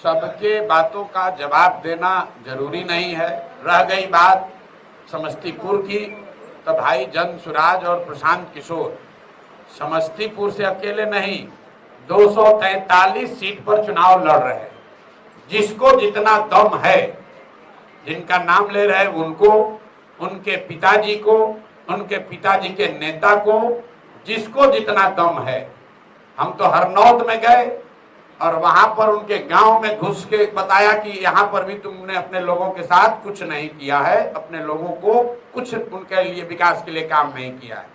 सबके बातों का जवाब देना जरूरी नहीं है। रह गई बात समस्तीपुर की, तो भाई जनसुराज और प्रशांत किशोर समस्तीपुर से अकेले नहीं 243 सीट पर चुनाव लड़ रहे हैं। जिसको जितना दम है, जिनका नाम ले रहे हैं उनको, उनके पिताजी को, उनके पिताजी के नेता को, जिसको जितना दम है। हम तो हरनौत में गए और वहां पर उनके गांव में घुस के बताया कि यहाँ पर भी तुमने अपने लोगों के साथ कुछ नहीं किया है, अपने लोगों को कुछ उनके लिए विकास के लिए काम नहीं किया है।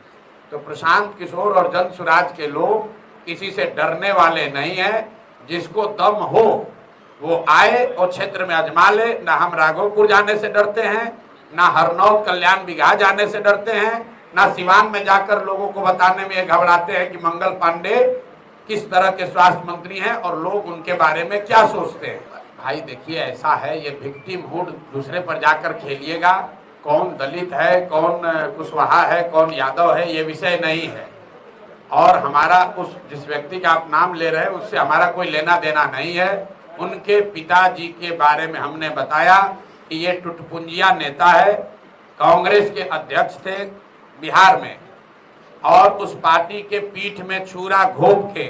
तो प्रशांत किशोर और जनसुराज के लोग किसी से डरने वाले नहीं है। जिसको दम हो वो आए और क्षेत्र में आजमा ले। ना हम राघोपुर जाने से डरते हैं, ना हरनौत कल्याण बिघा जाने से डरते हैं, ना सिवान में जाकर लोगों को बताने में घबराते हैं कि मंगल पांडे किस तरह के स्वास्थ्य मंत्री हैं और लोग उनके बारे में क्या सोचते हैं। भाई देखिए, ऐसा है, ये विक्टिमहुड दूसरे पर जाकर खेलिएगा। कौन दलित है, कौन कुशवाहा है, कौन यादव है, ये विषय नहीं है। और हमारा उस जिस व्यक्ति का आप नाम ले रहे हैं उससे हमारा कोई लेना देना नहीं है। उनके पिताजी के बारे में हमने बताया कि ये टुटपुंजिया नेता है, कांग्रेस के अध्यक्ष थे बिहार में, और उस पार्टी के पीठ में छुरा घोप के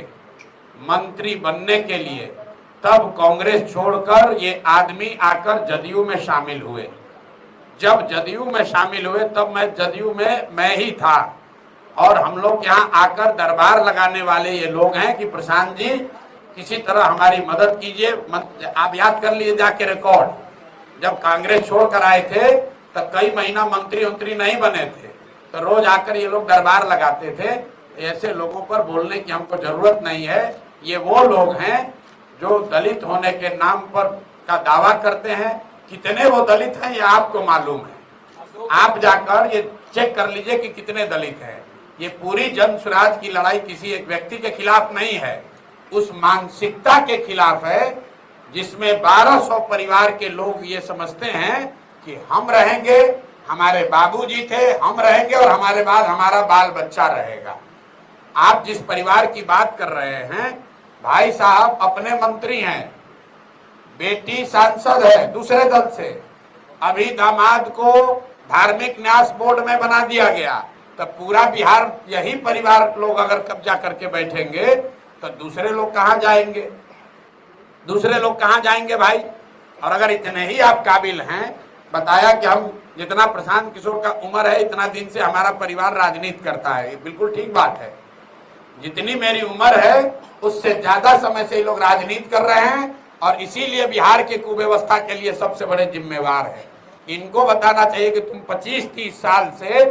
मंत्री बनने के लिए तब कांग्रेस छोड़कर ये आदमी आकर जदयू में शामिल हुए। जब जदयू में शामिल हुए तब मैं जदयू में मैं ही था, और हम लोग यहाँ आकर दरबार लगाने वाले ये लोग हैं कि प्रशांत जी किसी तरह हमारी मदद कीजिए। आप याद कर लिए जाके रिकॉर्ड, जब कांग्रेस छोड़कर आए थे तब कई महीना मंत्री नहीं बने थे, तो रोज आकर ये लोग दरबार लगाते थे। ऐसे लोगों पर बोलने की हमको जरूरत नहीं है। ये वो लोग हैं जो दलित होने के नाम पर का दावा करते हैं। कितने वो दलित हैं ये आपको मालूम है। आप जाकर ये चेक कर लीजिए कि कितने दलित हैं। ये पूरी जनसुराज की लड़ाई किसी एक व्यक्ति के खिलाफ नहीं है, उस मानसिकता के खिलाफ है जिसमें 1200 परिवार के लोग ये समझते हैं कि हम रहेंगे, हमारे बाबूजी थे, हम रहेंगे और हमारे बाद हमारा बाल बच्चा रहेगा। आप जिस परिवार की बात कर रहे हैं, भाई साहब अपने मंत्री हैं, बेटी सांसद है दूसरे दल से, अभी दामाद को धार्मिक न्यास बोर्ड में बना दिया गया। तो पूरा बिहार यही परिवार लोग अगर कब्जा करके बैठेंगे तो दूसरे लोग कहाँ जाएंगे? दूसरे लोग कहाँ जाएंगे भाई? और अगर इतने ही आप काबिल हैं, बताया कि हम जितना प्रशांत किशोर का उम्र है इतना दिन से हमारा परिवार राजनीति करता है, ये बिल्कुल ठीक बात है। जितनी मेरी उम्र है उससे ज्यादा समय से ये लोग राजनीति कर रहे हैं और इसीलिए बिहार के कुव्यवस्था के लिए सबसे बड़े जिम्मेवार है। इनको बताना चाहिए कि तुम 25-30 साल से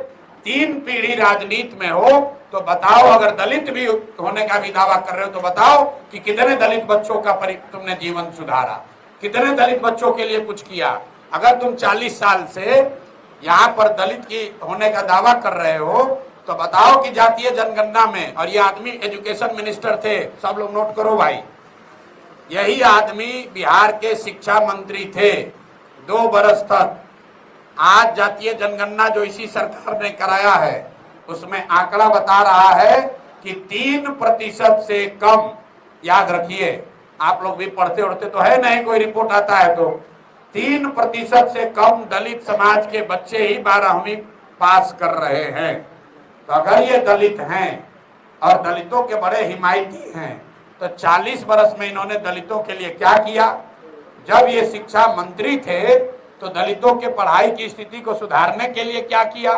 3 पीढ़ी राजनीति में हो, तो बताओ, अगर दलित भी होने का भी दावा कर रहे हो तो बताओ कि कितने दलित बच्चों का तुमने जीवन सुधारा, कितने दलित बच्चों के लिए कुछ किया। अगर तुम 40 साल से यहाँ पर दलित की होने का दावा कर रहे हो तो बताओ कि जातीय जनगणना में, और ये आदमी एजुकेशन मिनिस्टर थे, सब लोग नोट करो भाई, यही आदमी बिहार के शिक्षा मंत्री थे 2 बरस तक। आज जातीय जनगणना जो इसी सरकार ने कराया है उसमें आंकड़ा बता रहा है कि 3% से कम, याद रखिए, आप लोग भी पढ़ते उड़ते तो है नहीं, कोई रिपोर्ट आता है तो 3% से कम दलित समाज के बच्चे ही 12वीं पास कर रहे हैं। तो अगर ये दलित हैं और दलितों के बड़े हिमायती हैं तो 40 बरस में इन्होंने दलितों के लिए क्या किया? जब ये शिक्षा मंत्री थे तो दलितों के पढ़ाई की स्थिति को सुधारने के लिए क्या किया?